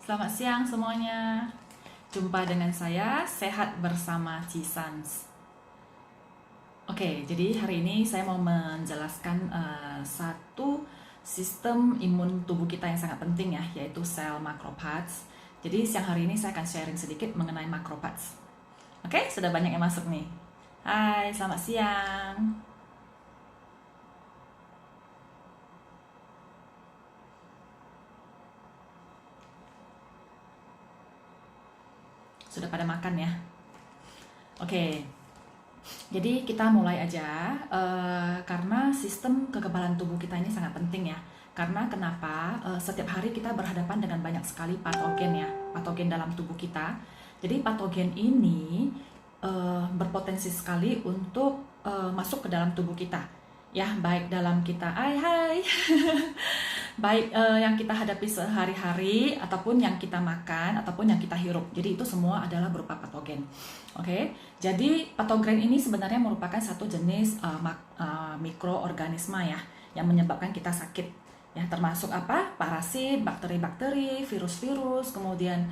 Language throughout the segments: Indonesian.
Selamat siang semuanya. Jumpa dengan saya, Sehat Bersama Cisans. Oke, jadi hari ini saya mau menjelaskan satu sistem imun tubuh kita yang sangat penting ya, yaitu sel macrophages. Jadi siang hari ini saya akan sharing sedikit mengenai macrophages. Oke, sudah banyak yang masuk nih. Hai, selamat siang. Sudah pada makan ya? Oke, jadi kita mulai aja karena sistem kekebalan tubuh kita ini sangat penting ya. Karena kenapa? Setiap hari kita berhadapan dengan banyak sekali patogen ya, patogen dalam tubuh kita. Jadi patogen ini berpotensi sekali untuk masuk ke dalam tubuh kita. Ya, baik dalam kita, hai, baik yang kita hadapi sehari-hari ataupun yang kita makan ataupun yang kita hirup. Jadi itu semua adalah berupa patogen. Oke, jadi patogen ini sebenarnya merupakan satu jenis mikroorganisme ya yang menyebabkan kita sakit. Ya, termasuk apa? Parasit, bakteri-bakteri, virus-virus, kemudian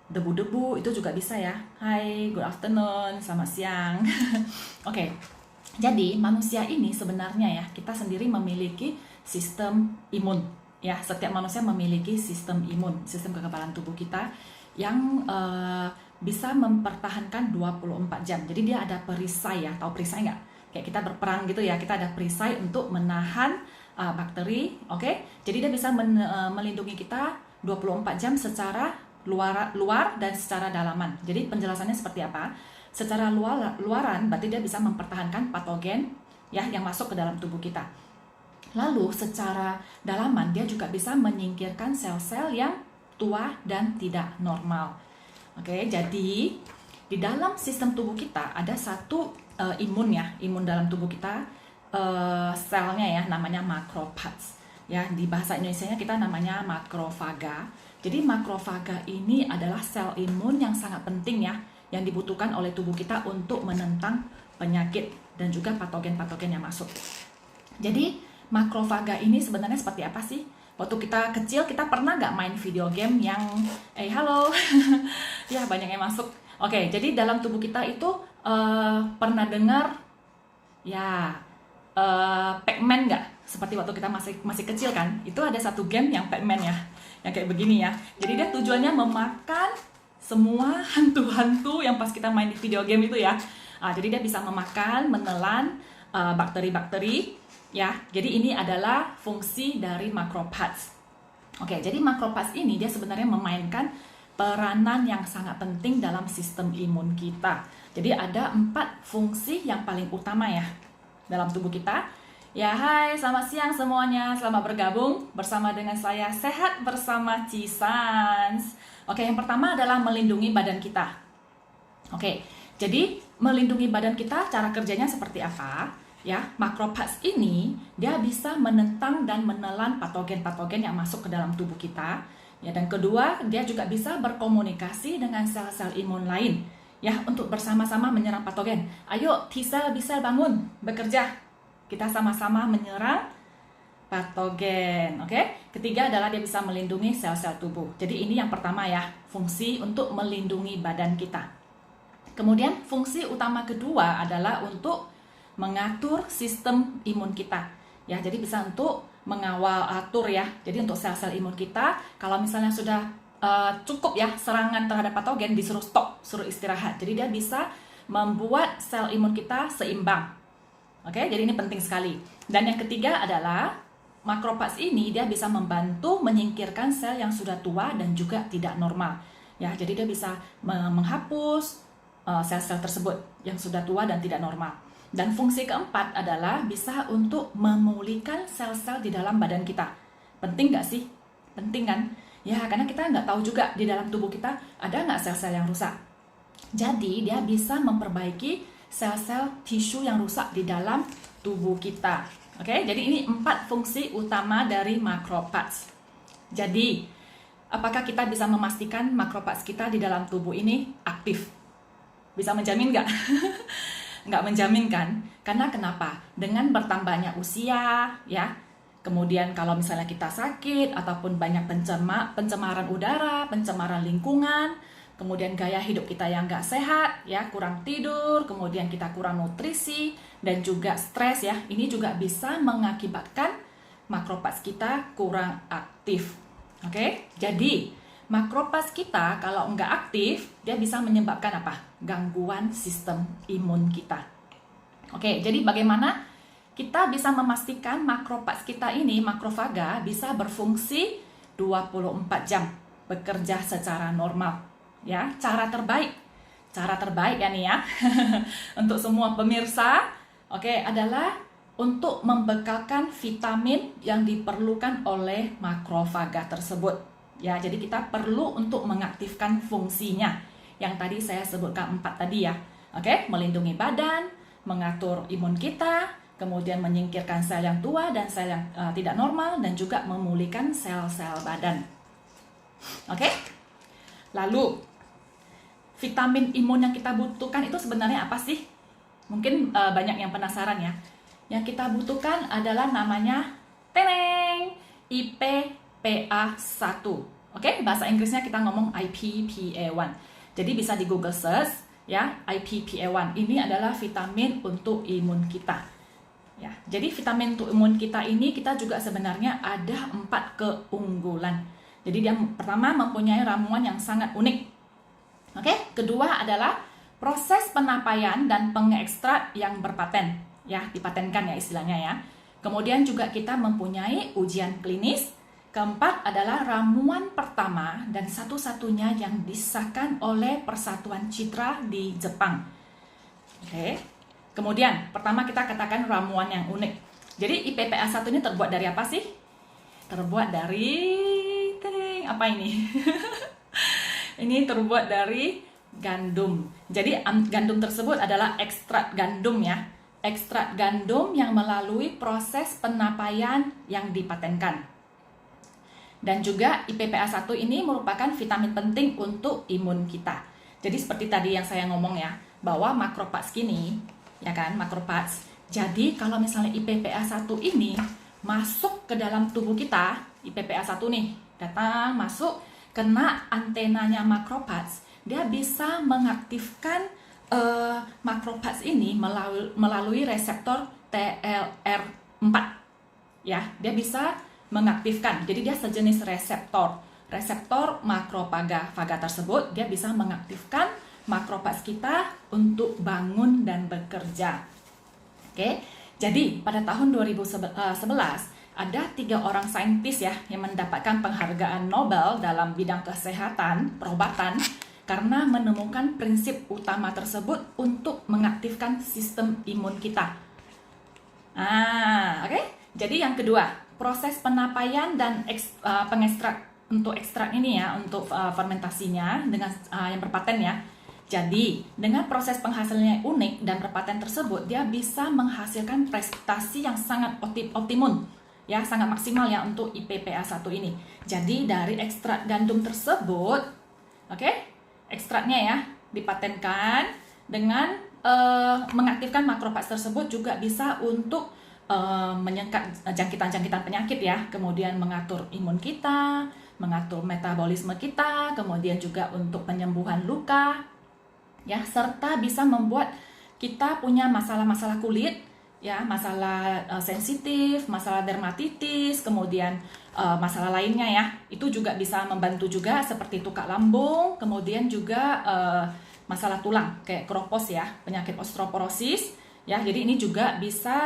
debu-debu itu juga bisa ya. Hai, good afternoon, selamat siang. Oke. Jadi manusia ini sebenarnya ya, kita sendiri memiliki sistem imun. Ya, setiap manusia memiliki sistem imun, sistem kekebalan tubuh kita yang bisa mempertahankan 24 jam. Jadi dia ada perisai ya, tahu perisai nggak? Kayak kita berperang gitu ya, kita ada perisai untuk menahan bakteri, oke? Jadi dia bisa melindungi kita 24 jam secara luar dan secara dalaman. Jadi penjelasannya seperti apa? Secara luaran berarti dia bisa mempertahankan patogen ya yang masuk ke dalam tubuh kita. Lalu secara dalaman dia juga bisa menyingkirkan sel-sel yang tua dan tidak normal. Oke, jadi di dalam sistem tubuh kita ada satu imun ya, imun dalam tubuh kita, selnya ya namanya macrophages. Ya, di bahasa Indonesianya kita namanya makrofaga. Jadi makrofaga ini adalah sel imun yang sangat penting ya, yang dibutuhkan oleh tubuh kita untuk menentang penyakit dan juga patogen-patogen yang masuk. Jadi makrofaga ini sebenarnya seperti apa sih? Waktu kita kecil kita pernah nggak main video game yang halo ya banyak yang masuk. Oke, jadi dalam tubuh kita itu pernah dengar ya Pac-Man nggak? Seperti waktu kita masih kecil kan? Itu ada satu game yang Pac-Man ya, yang kayak begini ya. Jadi dia tujuannya memakan semua hantu-hantu yang pas kita main di video game itu ya. Jadi dia bisa memakan, menelan bakteri-bakteri ya. Jadi ini adalah fungsi dari macrophages. Oke, jadi macrophages ini dia sebenarnya memainkan peranan yang sangat penting dalam sistem imun kita. Jadi ada 4 fungsi yang paling utama ya dalam tubuh kita. Ya, hai, selamat siang semuanya. Selamat bergabung bersama dengan saya Sehat Bersama Cisans. Oke, yang pertama adalah melindungi badan kita. Oke, jadi melindungi badan kita cara kerjanya seperti apa? Ya, macrophages ini dia bisa menentang dan menelan patogen-patogen yang masuk ke dalam tubuh kita. Ya, dan kedua, dia juga bisa berkomunikasi dengan sel-sel imun lain. Ya, untuk bersama-sama menyerang patogen. Ayo, T-cell bisa bangun, bekerja. Kita sama-sama menyerang patogen, oke? Ketiga adalah dia bisa melindungi sel-sel tubuh. Jadi ini yang pertama ya, fungsi untuk melindungi badan kita. Kemudian fungsi utama kedua adalah untuk mengatur sistem imun kita. Ya, jadi bisa untuk mengawal atur ya. Jadi untuk sel-sel imun kita, kalau misalnya sudah cukup ya serangan terhadap patogen, disuruh stop, suruh istirahat. Jadi dia bisa membuat sel imun kita seimbang. Oke, jadi ini penting sekali. Dan yang ketiga adalah macrophages ini dia bisa membantu menyingkirkan sel yang sudah tua dan juga tidak normal. Ya, jadi dia bisa menghapus sel-sel tersebut yang sudah tua dan tidak normal. Dan fungsi keempat adalah bisa untuk memulihkan sel-sel di dalam badan kita. Penting nggak sih? Penting kan? Ya, karena kita nggak tahu juga di dalam tubuh kita ada nggak sel-sel yang rusak. Jadi dia bisa memperbaiki sel-sel tisu yang rusak di dalam tubuh kita. Oke, jadi ini 4 fungsi utama dari macrophages. Jadi, apakah kita bisa memastikan macrophages kita di dalam tubuh ini aktif? Bisa menjamin nggak? Nggak menjamin kan? Karena kenapa? Dengan bertambahnya usia, ya, Kemudian kalau misalnya kita sakit ataupun banyak pencemaran udara, pencemaran lingkungan, kemudian gaya hidup kita yang nggak sehat, ya kurang tidur, kemudian kita kurang nutrisi, dan juga stres ya, ini juga bisa mengakibatkan makrofags kita kurang aktif. Oke, jadi makrofags kita kalau nggak aktif, dia bisa menyebabkan apa? Gangguan sistem imun kita. Oke, jadi bagaimana kita bisa memastikan makrofags kita ini, makrofaga, bisa berfungsi 24 jam, bekerja secara normal. Ya, cara terbaik ya nih ya, untuk semua pemirsa, oke, adalah untuk membekalkan vitamin yang diperlukan oleh makrofaga tersebut. Ya, jadi kita perlu untuk mengaktifkan fungsinya, yang tadi saya sebutkan 4 tadi ya. Oke, melindungi badan, mengatur imun kita, kemudian menyingkirkan sel yang tua dan sel yang tidak normal, dan juga memulihkan sel-sel badan. Oke? Lalu, vitamin imun yang kita butuhkan itu sebenarnya apa sih? Mungkin banyak yang penasaran ya. Yang kita butuhkan adalah namanya teneng, IPPA1. Oke? Bahasa Inggrisnya kita ngomong IPPA1. Jadi bisa di Google search ya, IPPA1. Ini adalah vitamin untuk imun kita. Ya, jadi vitamin untuk imun kita ini kita juga sebenarnya ada 4 keunggulan. Jadi dia pertama mempunyai ramuan yang sangat unik. Oke, kedua adalah proses penapaian dan pengekstrak yang berpaten. Ya, dipatenkan ya istilahnya ya. Kemudian juga kita mempunyai ujian klinis. Keempat adalah ramuan pertama dan satu-satunya yang disahkan oleh Persatuan Citra di Jepang. Oke. Kemudian, pertama kita katakan ramuan yang unik. Jadi IPPA1 ini terbuat dari apa sih? Terbuat dari apa ini? Ini terbuat dari gandum. Jadi gandum tersebut adalah ekstrak gandum ya. Ekstrak gandum yang melalui proses penapaian yang dipatenkan. Dan juga IPPA1 ini merupakan vitamin penting untuk imun kita. Jadi seperti tadi yang saya ngomong ya, bahwa makrofags ini, ya kan, makrofags. Jadi kalau misalnya IPPA1 ini masuk ke dalam tubuh kita, IPPA1 nih datang masuk, kena antenanya makrofags, dia bisa mengaktifkan makrofags ini melalui reseptor TLR4. Ya, dia bisa mengaktifkan. Jadi dia sejenis reseptor makrofaga tersebut, dia bisa mengaktifkan makrofags kita untuk bangun dan bekerja. Oke, jadi pada tahun 2011 ada 3 orang saintis ya yang mendapatkan penghargaan Nobel dalam bidang kesehatan perobatan karena menemukan prinsip utama tersebut untuk mengaktifkan sistem imun kita. Oke. Jadi yang kedua, proses penapaian dan untuk ekstrak ini ya, untuk fermentasinya dengan yang berpaten ya. Jadi, dengan proses penghasilnya unik dan berpaten tersebut, dia bisa menghasilkan prestasi yang sangat optimum, ya, sangat maksimal ya untuk IPPA1 ini. Jadi, dari ekstrak gandum tersebut, oke, ekstraknya ya, dipatenkan dengan mengaktifkan makrofags tersebut juga bisa untuk menyengkat jangkitan-jangkitan penyakit ya, kemudian mengatur imun kita, mengatur metabolisme kita, kemudian juga untuk penyembuhan luka, ya, serta bisa membuat kita punya masalah-masalah kulit, ya, masalah sensitif, masalah dermatitis, kemudian masalah lainnya ya, itu juga bisa membantu juga seperti tukak lambung, kemudian juga masalah tulang kayak kropos ya, penyakit osteoporosis, ya, jadi ini juga bisa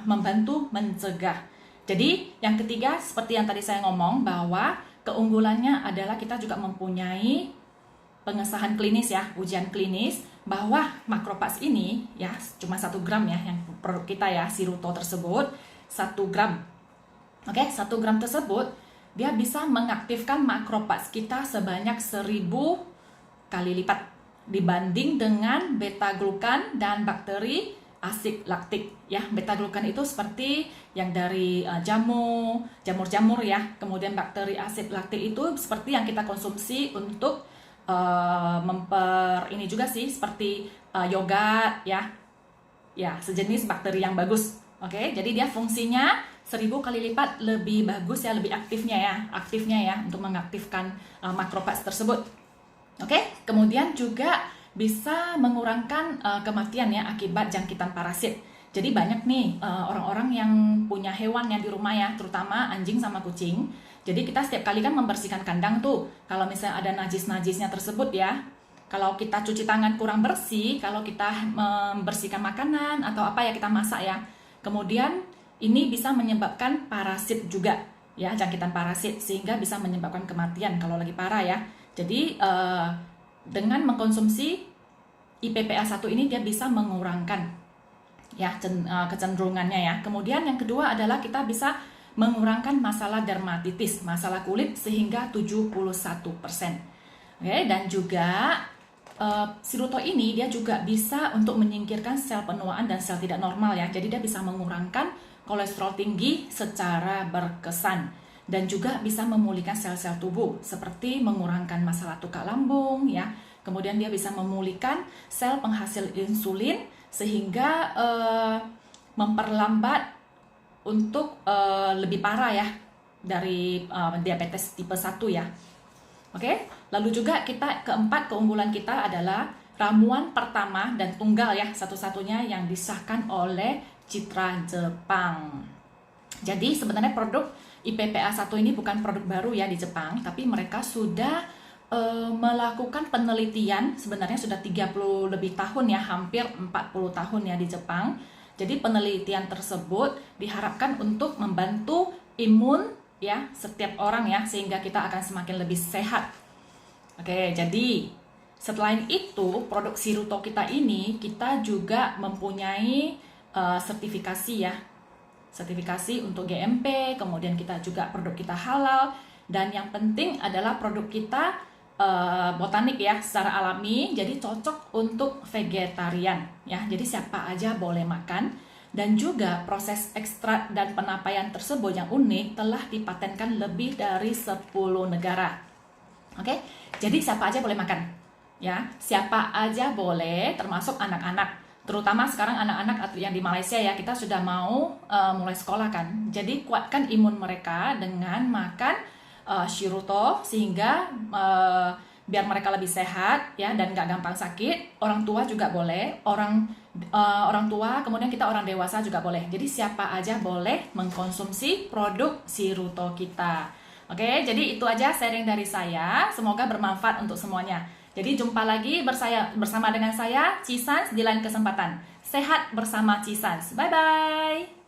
membantu mencegah. Jadi yang ketiga seperti yang tadi saya ngomong bahwa keunggulannya adalah kita juga mempunyai pengesahan klinis ya, ujian klinis bahwa makrofags ini ya cuma 1 gram ya yang perlu kita ya, siruto tersebut 1 gram. Oke, 1 gram tersebut dia bisa mengaktifkan makrofags kita sebanyak 1000 kali lipat dibanding dengan beta-glukan dan bakteri asid laktik ya. Beta-glukan itu seperti yang dari jamur-jamur ya. Kemudian bakteri asid laktik itu seperti yang kita konsumsi untuk ini juga sih seperti yogurt ya, sejenis bakteri yang bagus. Oke, jadi dia fungsinya 1000 kali lipat lebih bagus ya, lebih aktifnya ya untuk mengaktifkan makrofags tersebut. Oke, kemudian juga bisa mengurangkan kematian ya akibat jangkitan parasit. Jadi banyak nih orang-orang yang punya hewan ya di rumah ya, terutama anjing sama kucing. Jadi kita setiap kali kan membersihkan kandang tuh, kalau misalnya ada najis-najisnya tersebut ya, kalau kita cuci tangan kurang bersih, kalau kita membersihkan makanan atau apa ya kita masak ya, kemudian ini bisa menyebabkan parasit juga ya, jangkitan parasit, sehingga bisa menyebabkan kematian kalau lagi parah ya. Jadi dengan mengkonsumsi IPPA1 ini dia bisa mengurangkan ya kecenderungannya ya. Kemudian yang kedua adalah kita bisa mengurangkan masalah dermatitis, masalah kulit sehingga 71%. Oke, dan juga siruto ini dia juga bisa untuk menyingkirkan sel penuaan dan sel tidak normal ya. Jadi dia bisa mengurangkan kolesterol tinggi secara berkesan dan juga bisa memulihkan sel-sel tubuh seperti mengurangkan masalah tukak lambung ya. Kemudian dia bisa memulihkan sel penghasil insulin sehingga memperlambat untuk lebih parah ya dari diabetes tipe 1 ya. Oke, lalu juga kita keempat keunggulan kita adalah ramuan pertama dan tunggal ya, satu-satunya yang disahkan oleh Citra Jepang. Jadi sebenarnya produk IPPA1 ini bukan produk baru ya di Jepang, tapi mereka sudah melakukan penelitian sebenarnya sudah 30 lebih tahun ya, hampir 40 tahun ya di Jepang. Jadi penelitian tersebut diharapkan untuk membantu imun ya setiap orang ya, sehingga kita akan semakin lebih sehat. Oke, jadi selain itu produk Siruto kita ini kita juga mempunyai sertifikasi ya, sertifikasi untuk GMP, kemudian kita juga produk kita halal, dan yang penting adalah produk kita botanik ya, secara alami, jadi cocok untuk vegetarian ya, jadi siapa aja boleh makan. Dan juga proses ekstrak dan penapaian tersebut yang unik telah dipatenkan lebih dari 10 negara. Oke, jadi siapa aja boleh makan ya, siapa aja boleh, termasuk anak-anak. Terutama sekarang anak-anak yang di Malaysia ya, kita sudah mau mulai sekolah kan. Jadi kuatkan imun mereka dengan makan Siruto sehingga biar mereka lebih sehat ya dan nggak gampang sakit. Orang tua juga boleh, orang tua, kemudian kita orang dewasa juga boleh. Jadi siapa aja boleh mengkonsumsi produk Siruto kita. Oke, jadi itu aja sharing dari saya. Semoga bermanfaat untuk semuanya. Jadi jumpa lagi bersama dengan saya Cisans di lain kesempatan. Sehat bersama Cisans. Bye bye.